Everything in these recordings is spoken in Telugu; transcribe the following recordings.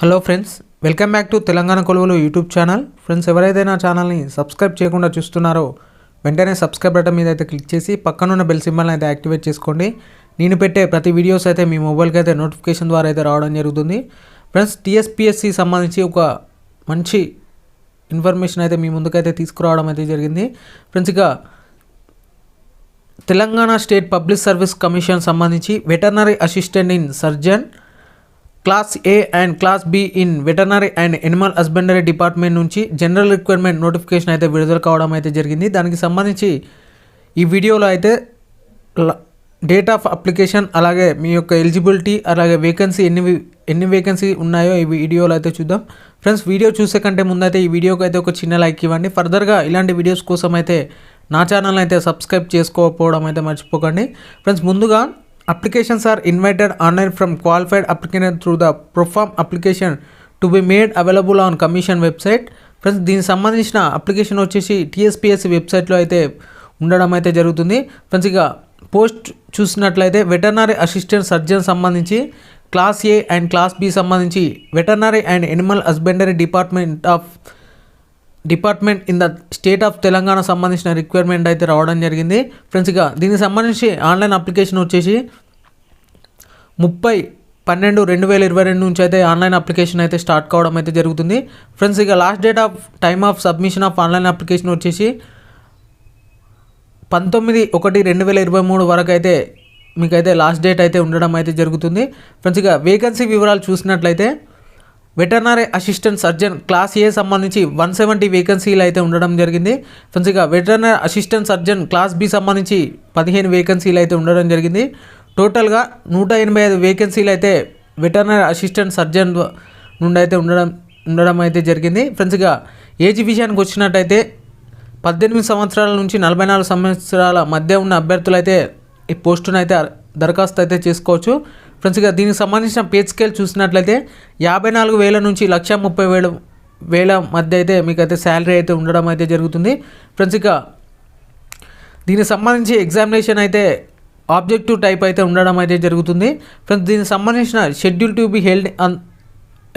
Hello friends, welcome back to Telangana కొలువులు యూట్యూబ్ ఛానల్. ఫ్రెండ్స్, ఎవరైతే నా ఛానల్ని సబ్స్క్రైబ్ చేయకుండా చూస్తున్నారో వెంటనే సబ్స్క్రైబ్ బటన్ మీద అయితే క్లిక్ చేసి పక్కనున్న బెల్ సింబల్ని అయితే యాక్టివేట్ చేసుకోండి. నేను పెట్టే ప్రతి వీడియోస్ అయితే మీ మొబైల్కి అయితే నోటిఫికేషన్ ద్వారా అయితే రావడం జరుగుతుంది. ఫ్రెండ్స్, టీఎస్పీఎస్సి సంబంధించి ఒక మంచి ఇన్ఫర్మేషన్ అయితే మీ ముందుకైతే తీసుకురావడం అయితే జరిగింది. ఫ్రెండ్స్, ఇక Telangana state public service commission సంబంధించి veterinary assistant in surgeon class A and class B in veterinary and animal husbandry department నుంచి జనరల్ రిక్వైర్మెంట్ నోటిఫికేషన్ అయితే విడుదల కావడం అయితే జరిగింది. దానికి సంబంధించి ఈ వీడియోలో అయితే డేట్ ఆఫ్ అప్లికేషన్, అలాగే మీ యొక్క ఎలిజిబిలిటీ, అలాగే వేకెన్సీ ఎన్ని వేకెన్సీ ఉన్నాయో ఈ వీడియోలో అయితే చూద్దాం. ఫ్రెండ్స్, వీడియో చూసే కంటే ముందైతే ఈ వీడియోకి అయితే ఒక చిన్న లైక్ ఇవ్వండి. ఫర్దర్గా ఇలాంటి వీడియోస్ కోసం అయితే నా ఛానల్ అయితే సబ్స్క్రైబ్ చేసుకోకపోవడం అయితే మర్చిపోకండి. ఫ్రెండ్స్, ముందుగా applications are invited online from qualified applicant through the proform application to be made available on commission website. Friends, దీనికి సంబంధించిన అప్లికేషన్ వచ్చేసి టీఎస్పీఎస్సీ వెబ్సైట్లో అయితే ఉండడం అయితే జరుగుతుంది. ఫ్రెండ్స్, ఇక పోస్ట్ చూసినట్లయితే వెటర్నరీ అసిస్టెంట్ సర్జన్ సంబంధించి class A and class B సంబంధించి veterinary and animal husbandry department in the state of Telangana సంబంధించిన రిక్వైర్మెంట్ అయితే రావడం జరిగింది. ఫ్రెండ్స్, ఇక దీనికి సంబంధించి ఆన్లైన్ అప్లికేషన్ వచ్చేసి 30/12/2022 నుంచి అయితే ఆన్లైన్ అప్లికేషన్ అయితే స్టార్ట్ కావడం అయితే జరుగుతుంది. ఫ్రెండ్స్, ఇక last date of time of submission of online application వచ్చేసి 19/1/2023 వరకు అయితే మీకైతే లాస్ట్ డేట్ అయితే ఉండడం అయితే జరుగుతుంది. ఫ్రెండ్స్, ఇక వేకెన్సీ వివరాలు చూసినట్లయితే veterinary assistant surgeon class A సంబంధించి 170 వేకెన్సీలు అయితే ఉండడం జరిగింది. ఫ్రెండ్స్, ఇక veterinary assistant surgeon class B సంబంధించి 15 వేకెన్సీలు అయితే ఉండడం జరిగింది. టోటల్గా 185 వేకెన్సీలు అయితే వెటర్నరీ అసిస్టెంట్ సర్జన్ నుండి అయితే ఉండడం అయితే జరిగింది. ఫ్రెండ్స్, ఇక ఏజ్ విషయానికి వచ్చినట్టయితే 18 సంవత్సరాల నుంచి 44 సంవత్సరాల మధ్య ఉన్న అభ్యర్థులు అయితే ఈ పోస్టును అయితే దరఖాస్తు అయితే చేసుకోవచ్చు. ఫ్రెండ్స్, ఇక దీనికి సంబంధించిన పే స్కేల్ చూసినట్లయితే 54,000 నుంచి 1,30,000 మధ్య అయితే మీకైతే శాలరీ అయితే ఉండడం అయితే జరుగుతుంది. ఫ్రెండ్స్, ఇక దీనికి సంబంధించి ఎగ్జామినేషన్ అయితే ఆబ్జెక్టివ్ టైప్ అయితే ఉండడం అయితే జరుగుతుంది. ఫ్రెండ్స్, దీనికి సంబంధించిన schedule to be held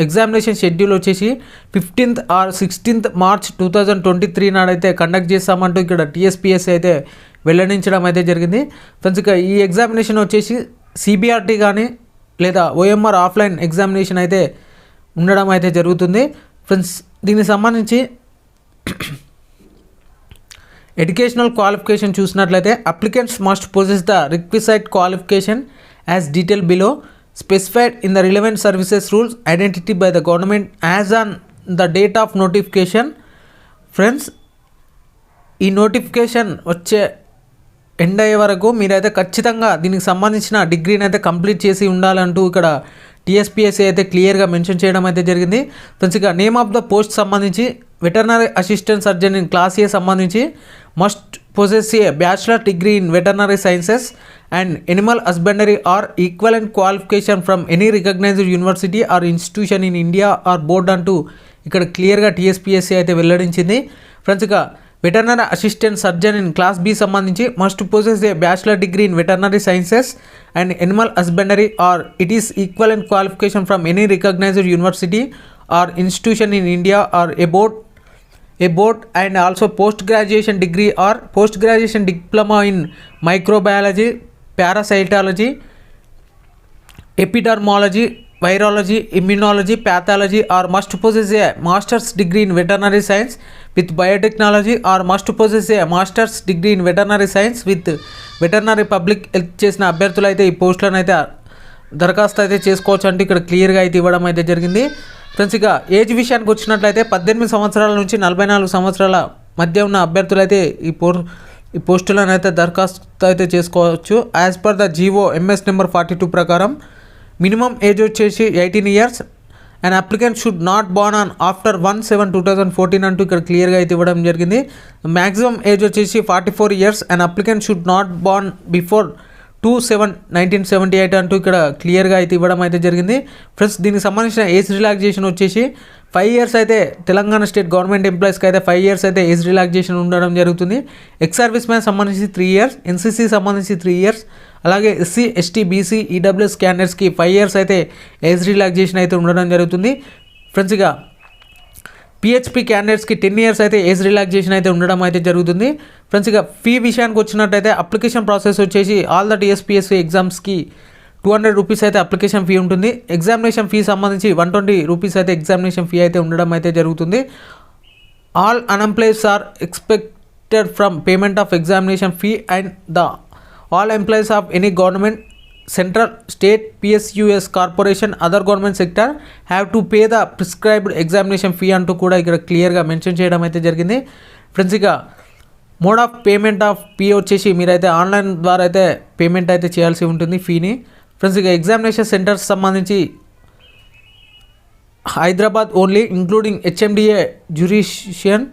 examination schedule వచ్చేసి 15th or 16th March 2023 నాడైతే conduct చేస్తామంటూ ఇక్కడ టీఎస్పీఎస్సీ అయితే వెల్లడించడం అయితే జరిగింది. ఫ్రెండ్స్, ఇక ఈ ఎగ్జామినేషన్ వచ్చేసి సిబిఆర్టీ కానీ లేదా ఓఎంఆర్ ఆఫ్లైన్ ఎగ్జామినేషన్ అయితే ఉండడం అయితే జరుగుతుంది. ఫ్రెండ్స్, దీనికి సంబంధించి ఎడ్యుకేషనల్ క్వాలిఫికేషన్ చూసినట్లయితే applicants must possess the requisite qualification as detail below specified in the relevant services rules identity by the government as on the date of notification. Friends, ఈ నోటిఫికేషన్ వచ్చే ఎండ్ అయ్యే వరకు మీరైతే ఖచ్చితంగా దీనికి సంబంధించిన డిగ్రీని అయితే కంప్లీట్ చేసి ఉండాలంటూ ఇక్కడ టీఎస్పీఎస్సీ అయితే క్లియర్గా మెన్షన్ చేయడం అయితే జరిగింది. ఫ్రెండ్స్, ఇక నేమ్ ఆఫ్ ద పోస్ట్ సంబంధించి veterinary assistant surgeon in class A సంబంధించి must possess a bachelor degree in veterinary sciences and animal husbandry or equivalent qualification from any recognised university or institution in India or board అంటూ ఇక్కడ క్లియర్గా టీఎస్పీఎస్సీ అయితే వెల్లడించింది. ఫ్రెండ్స్, ఇక veterinary assistant surgeon in class B సంబంధించి must possess a bachelor degree in veterinary sciences and animal husbandry or it is equivalent qualification from any recognised university or institution in India or a board and also post graduation degree or post graduation diploma in microbiology, parasitology, epidermology, virology, immunology, pathology or must possess a master's degree in veterinary science with biotechnology or must possess a master's degree in veterinary science with veterinary public health చేసిన అభ్యర్థులు అయితే ఈ పోస్టులను అయితే దరఖాస్తు అయితే చేసుకోవచ్చు అంటే ఇక్కడ క్లియర్గా అయితే ఇవ్వడం అయితే జరిగింది. ఫ్రెండ్స్, ఇక ఏజ్ విషయానికి వచ్చినట్లయితే 18 సంవత్సరాల నుంచి 44 సంవత్సరాల మధ్య ఉన్న అభ్యర్థులు అయితే ఈ పోస్టులను అయితే దరఖాస్తు అయితే చేసుకోవచ్చు. As per the GO MS number 42 ప్రకారం మినిమం ఏజ్ వచ్చేసి 18 years and applicant should not Born on after 1/7/2014 అంటూ ఇక్కడ క్లియర్గా అయితే ఇవ్వడం జరిగింది. మ్యాక్సిమం ఏజ్ వచ్చేసి 44 years and applicant should not Born before 2/7/1978 అంటూ ఇక్కడ క్లియర్గా అయితే ఇవ్వడం అయితే జరిగింది. ఫ్రెండ్స్, దీనికి సంబంధించిన ఏజ్ రిలాక్సేషన్ వచ్చేసి 5 years అయితే తెలంగాణ స్టేట్ గవర్నమెంట్ ఎంప్లాయీస్కి అయితే 5 years అయితే ఏజ్ రిలాక్సేషన్ ఉండడం జరుగుతుంది. ఎక్స్ సర్వీస్ మ్యాన్ సంబంధించి 3 years, ఎన్సీసీ సంబంధించి 3 years, అలాగే ఎస్సీ ఎస్టీ బీసీ ఈడబ్ల్యూఎస్ క్యాండిడేట్స్కి 5 years అయితే ఏజ్ రిలాక్సేషన్ అయితే ఉండడం జరుగుతుంది ఫ్రెండ్స్. ఇక పిహెచ్పి క్యాండిడేట్స్కి 10 years అయితే ఏజ్ రిలాక్సేషన్ అయితే ఉండడం అయితే జరుగుతుంది ఫ్రెండ్స్. ఇక ఫీ విషయానికి వచ్చినట్టయితే అప్లికేషన్ ప్రాసెస్ వచ్చేసి ఆల్ ద టీఎస్పీఎస్సీ ఎగ్జామ్స్కి 200 రూపీస్ అయితే అప్లికేషన్ ఫీ ఉంటుంది. ఎగ్జామినేషన్ ఫీ సంబంధించి 120 రూపీస్ అయితే ఎగ్జామినేషన్ ఫీ అయితే ఉండడం అయితే జరుగుతుంది. All unemployed are expected from payment of examination fee and the all employees of any government central state PSUs corporation other government sector have to pay the prescribed examination fee అంటూ కూడా ఇక్కడ క్లియర్గా మెన్షన్ చేయడం అయితే జరిగింది ఫ్రెండ్స్. ఇక mode of payment of fee వచ్చేసి మీరైతే ఆన్లైన్ ద్వారా అయితే పేమెంట్ అయితే చేయాల్సి ఉంటుంది ఫీని ఫ్రెండ్స్. ఇక ఎగ్జామినేషన్ సెంటర్స్ సంబంధించి Hyderabad only including HMDA jurisdiction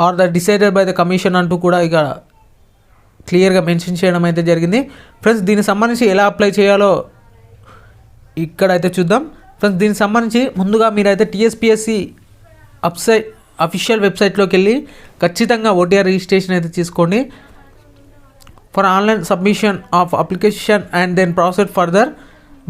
are the decided by the commission అంటూ కూడా ఇక క్లియర్గా మెన్షన్ చేయడం అయితే జరిగింది ఫ్రెండ్స్. దీనికి సంబంధించి ఎలా అప్లై చేయాలో ఇక్కడైతే చూద్దాం ఫ్రెండ్స్. దీనికి సంబంధించి ముందుగా మీరైతే టీఎస్పీఎస్సీ అఫీషియల్ వెబ్సైట్లోకి వెళ్ళి ఖచ్చితంగా ఓటీఆర్ రిజిస్ట్రేషన్ అయితే తీసుకోండి. For online submission of application and then process further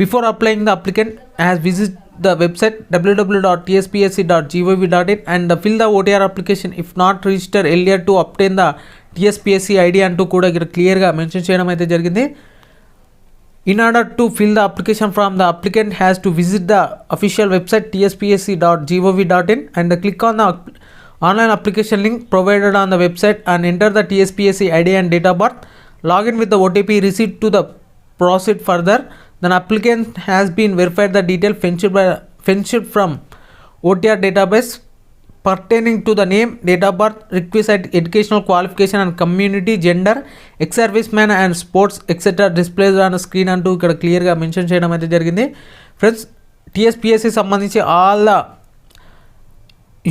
before applying the applicant has visit the website www.tspsc.gov.in and fill the OTR application if not registered earlier to obtain the TSPSC ID అంటూ కూడా ఇక్కడ క్లియర్గా మెన్షన్ చేయడం అయితే జరిగింది. In order to fill the application from the applicant has to visit the official website tspsc.gov.in and click on the online application link provided on the website and enter the TSPSC ID and date of birth. Login with the OTP received to the proceed further. The applicant has been verified the detail fetched from OTR database pertaining to the name, date of birth, requisite educational qualification and community, gender, ex-serviceman and sports etc. displayed on the screen అంటూ ఇక్కడ క్లియర్గా మెన్షన్ చేయడం అయితే జరిగింది ఫ్రెండ్స్. టీఎస్పీఎస్సీ సంబంధించి ఆల్ ద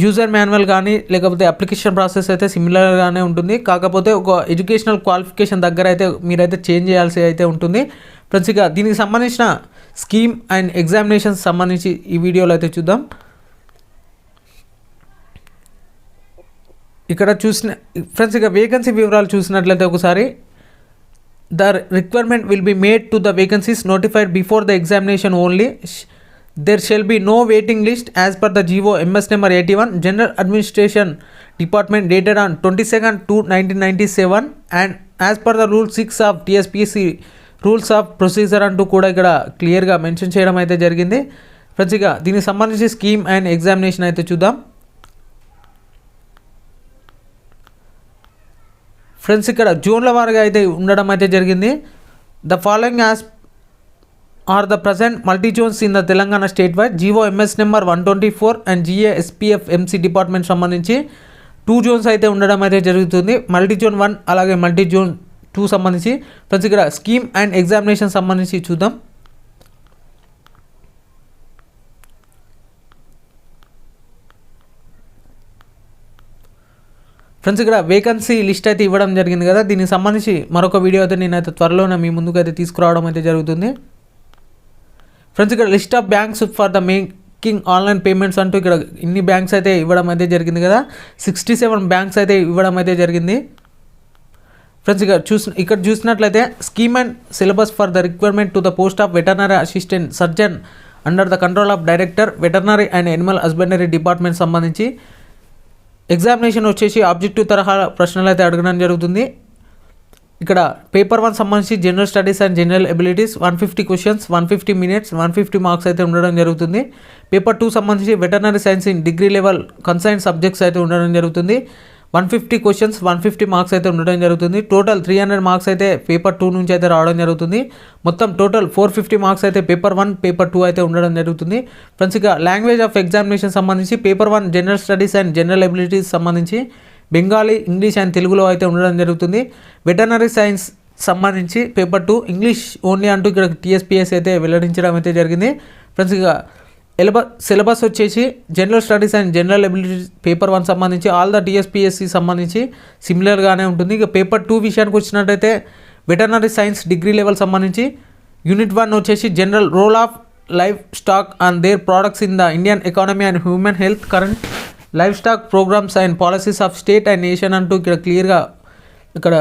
యూజర్ మాన్యువల్ కానీ లేకపోతే అప్లికేషన్ ప్రాసెస్ అయితే సిమిలర్గానే ఉంటుంది. కాకపోతే ఒక ఎడ్యుకేషనల్ క్వాలిఫికేషన్ దగ్గర అయితే మీరైతే చేంజ్ చేయాల్సి అయితే ఉంటుంది ఫ్రెండ్స్. ఇక దీనికి సంబంధించిన స్కీమ్ అండ్ ఎగ్జామినేషన్స్ సంబంధించి ఈ వీడియోలో అయితే చూద్దాం. ఇక్కడ చూసిన ఫ్రెండ్స్ ఇక వేకెన్సీ వివరాలు చూసినట్లయితే ఒకసారి the requirement will be made to the vacancies notified before the examination only. There shall be no waiting list as per the GO MS number 81 General Administration Department dated on 22nd to 1997 and as per the rule 6 of TSPSC rules of procedure అంటూ కూడా ఇక్కడ క్లియర్గా మెన్షన్ చేయడం అయితే జరిగింది ఫ్రెండ్స్. ఇక దీనికి సంబంధించి స్కీమ్ అండ్ ఎగ్జామినేషన్ అయితే చూద్దాం ఫ్రెండ్స్. ఇక్కడ జోన్ల వారిగా అయితే ఉండడం అయితే జరిగింది. The following as are the present multi-zones in the Telangana state-wide. GO MS number 124 and GA SPF MC department సంబంధించి 2 zones అయితే ఉండడం అయితే జరుగుతుంది. మల్టీ జోన్ 1 అలాగే మల్టీ జోన్ 2 సంబంధించి ఫ్రెండ్స్ ఇక్కడ స్కీమ్ అండ్ ఎగ్జామినేషన్ సంబంధించి చూద్దాం. ఫ్రెండ్స్ ఇక్కడ వేకెన్సీ లిస్ట్ అయితే ఇవ్వడం జరిగింది కదా, దీనికి సంబంధించి మరొక వీడియో అయితే నేనైతే త్వరలోనే మీ ముందుకు అయితే తీసుకురావడం అయితే జరుగుతుంది. ఫ్రెండ్స్ ఇక్కడ list of banks for the making online payments అంటూ ఇక్కడ ఇన్ని బ్యాంక్స్ అయితే ఇవ్వడం అయితే జరిగింది కదా, 67 బ్యాంక్స్ అయితే ఇవ్వడం అయితే జరిగింది. ఫ్రెండ్స్ ఇక్కడ చూసినట్లయితే scheme and syllabus for the requirement to the post of veterinary assistant surgeon under the control of director veterinary and animal husbandry department సంబంధించి ఎగ్జామినేషన్ వచ్చేసి ఆబ్జెక్టివ్ తరహా ప్రశ్నలు అయితే అడగడం జరుగుతుంది. ఇక్కడ పేపర్ 1 సంబంధించి general studies and general abilities 150 questions 150 minutes 150 marks అయితే ఉండడం జరుగుతుంది. పేపర్ 2 సంబంధించి veterinary science in degree level consign subjects అయితే ఉండడం జరుగుతుంది. 150 క్వశ్చన్స్ 150 మార్క్స్ అయితే ఉండడం జరుగుతుంది. టోటల్ 300 మార్క్స్ అయితే పేపర్ 2 నుంచి అయితే రావడం jరుగుతుంది. మొత్తం టోటల్ 450 మార్క్స్ అయితే పేపర్ 1 పేపర్ 2 అయితే ఉండడం జరుగుతుంది. ఫ్రెండ్స్ ఇక లాంగ్వేజ్ ఆఫ్ ఎగ్జామినేషన్ సంబంధించి paper 1 general studies and general abilities సంబంధించి బెంగాలీ ఇంగ్లీష్ అండ్ తెలుగులో అయితే ఉండడం జరుగుతుంది. వెటర్నరీ సైన్స్ సంబంధించి పేపర్ 2 ఇంగ్లీష్ ఓన్లీ అంటూ ఇక్కడ టీఎస్పీఎస్ అయితే వెల్లడించడం అయితే జరిగింది. ఫ్రెండ్స్ ఇక సిలబస్ వచ్చేసి general studies and general abilities paper 1 సంబంధించి ఆల్ ద టీఎస్పీఎస్సి సంబంధించి సిమిలర్గానే ఉంటుంది. ఇక పేపర్ 2 విషయానికి వచ్చినట్టయితే వెటర్నరీ సైన్స్ డిగ్రీ లెవెల్ సంబంధించి యూనిట్ 1 వచ్చేసి general role of livestock and their products in the Indian economy and human health current livestock programmes and policies of state and nation అంటూ ఇక్కడ క్లియర్గా ఇక్కడ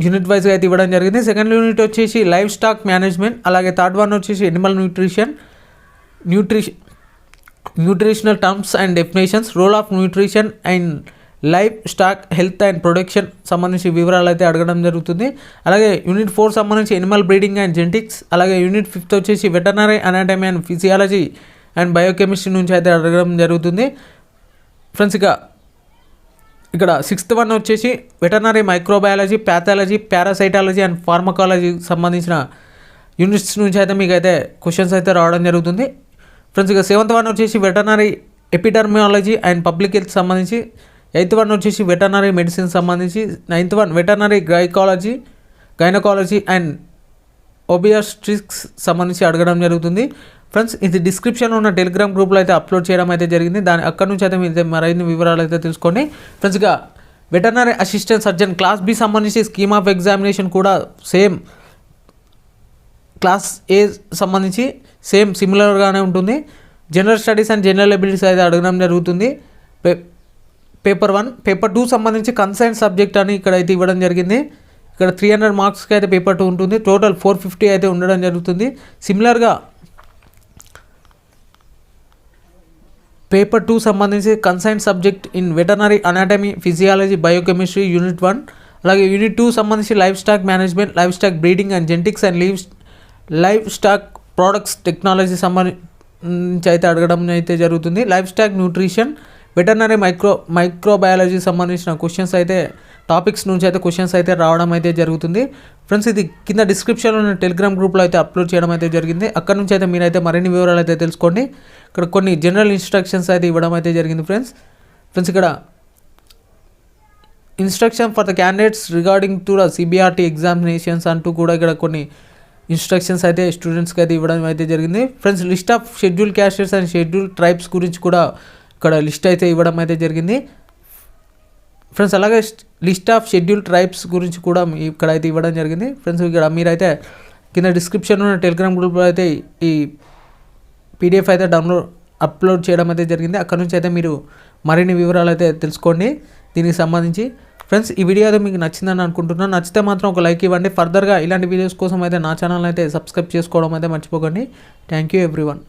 యూనిట్ వైజ్గా అయితే ఇవ్వడం జరిగింది. సెకండ్ యూనిట్ వచ్చేసి లైవ్ స్టాక్ మేనేజ్మెంట్, అలాగే థర్డ్ వన్ వచ్చేసి animal nutritional terms and definitions, role of nutrition and livestock health and production సంబంధించి వివరాలు అయితే అడగడం జరుగుతుంది. అలాగే యూనిట్ 4 సంబంధించి ఎనిమల్ బ్రీడింగ్ అండ్ జెనెటిక్స్, అలాగే యూనిట్ 5 వచ్చేసి veterinary anatomy and physiology and biochemistry నుంచి అయితే అడగడం జరుగుతుంది. ఫ్రెండ్స్ ఇక్కడ 6th వన్ వచ్చేసి veterinary microbiology, pathology, parasitology and pharmacology సంబంధించిన యూనిట్స్ నుంచి అయితే మీకు అయితే క్వశ్చన్స్ అయితే రావడం జరుగుతుంది. ఫ్రెండ్స్ 7th వన్ వచ్చేసి veterinary epidemiology and public health సంబంధించి, 8th వన్ వచ్చేసి వెటర్నరీ మెడిసిన్ సంబంధించి, 9th one veterinary gynaecology and ఒబియాస్ట్రిక్స్ సంబంధించి అడగడం జరుగుతుంది. ఫ్రెండ్స్ ఇది డిస్క్రిప్షన్లో ఉన్న టెలిగ్రామ్ గ్రూప్లో అయితే అప్లోడ్ చేయడం అయితే జరిగింది. అక్కడ నుంచి అయితే మీరు మరిన్ని వివరాలు అయితే తెలుసుకోండి. Friends veterinary assistant surgeon class B సంబంధించి స్కీమ్ ఆఫ్ ఎగ్జామినేషన్ కూడా సేమ్ క్లాస్ ఏ సంబంధించి సిమిలర్గానే ఉంటుంది. General studies and general abilities అయితే అడగడం జరుగుతుంది. పేపర్ 1, పేపర్ 2 సంబంధించి కన్సైన్ సబ్జెక్ట్ అని ఇక్కడ అయితే ఇవ్వడం జరిగింది. ఇక్కడ 300 మార్క్స్కి అయితే పేపర్ 2 ఉంటుంది. టోటల్ 450 అయితే ఉండడం జరుగుతుంది. సిమిలర్గా పేపర్ 2 సంబంధించి consign subject in veterinary anatomy, physiology, biochemistry unit 1, అలాగే యూనిట్ 2 సంబంధించి live stock management, live stock breeding and genetics and live stock products technology సంబంధించి అయితే అడగడం అయితే జరుగుతుంది. Live stock nutrition, veterinary microbiology సంబంధించిన క్వశ్చన్స్ అయితే టాపిక్స్ నుంచి అయితే క్వశ్చన్స్ అయితే రావడం అయితే జరుగుతుంది. ఫ్రెండ్స్ ఇది కింద డిస్క్రిప్షన్లో ఉన్న టెలిగ్రామ్ గ్రూప్లో అయితే అప్లోడ్ చేయడం అయితే జరిగింది. అక్కడ నుంచి అయితే మీరైతే మరిన్ని వివరాలు అయితే తెలుసుకోండి. ఇక్కడ కొన్ని జనరల్ ఇన్స్ట్రక్షన్స్ అయితే ఇవ్వడం అయితే జరిగింది. ఫ్రెండ్స్ ఇక్కడ instruction for the candidates regarding to the CBRT examinations అంటూ కూడా ఇక్కడ కొన్ని ఇన్స్ట్రక్షన్స్ అయితే స్టూడెంట్స్కి అయితే ఇవ్వడం అయితే జరిగింది. Friends list of schedule castes and schedule tribes గురించి కూడా ఇక్కడ లిస్ట్ అయితే ఇవ్వడం అయితే జరిగింది. ఫ్రెండ్స్ అలాగే లిస్ట్ ఆఫ్ షెడ్యూల్ ట్రైబ్స్ గురించి కూడా ఇక్కడ అయితే ఇవ్వడం జరిగింది. ఫ్రెండ్స్ ఇక్కడ మీరైతే కింద డిస్క్రిప్షన్లో ఉన్న టెలిగ్రామ్ గ్రూప్లో అయితే ఈ PDF అయితే అప్లోడ్ చేయడం అయితే జరిగింది. అక్కడ నుంచి అయితే మీరు మరిన్ని వివరాలు అయితే తెలుసుకోండి దీనికి సంబంధించి. ఫ్రెండ్స్ ఈ వీడియో అయితే మీకు నచ్చిందని అనుకుంటున్నాను. నచ్చితే మాత్రం ఒక లైక్ ఇవ్వండి. ఫర్దర్గా ఇలాంటి వీడియోస్ కోసం అయితే నా ఛానల్ అయితే సబ్స్క్రైబ్ చేసుకోవడం అయితే మర్చిపోకండి. Thank you everyone.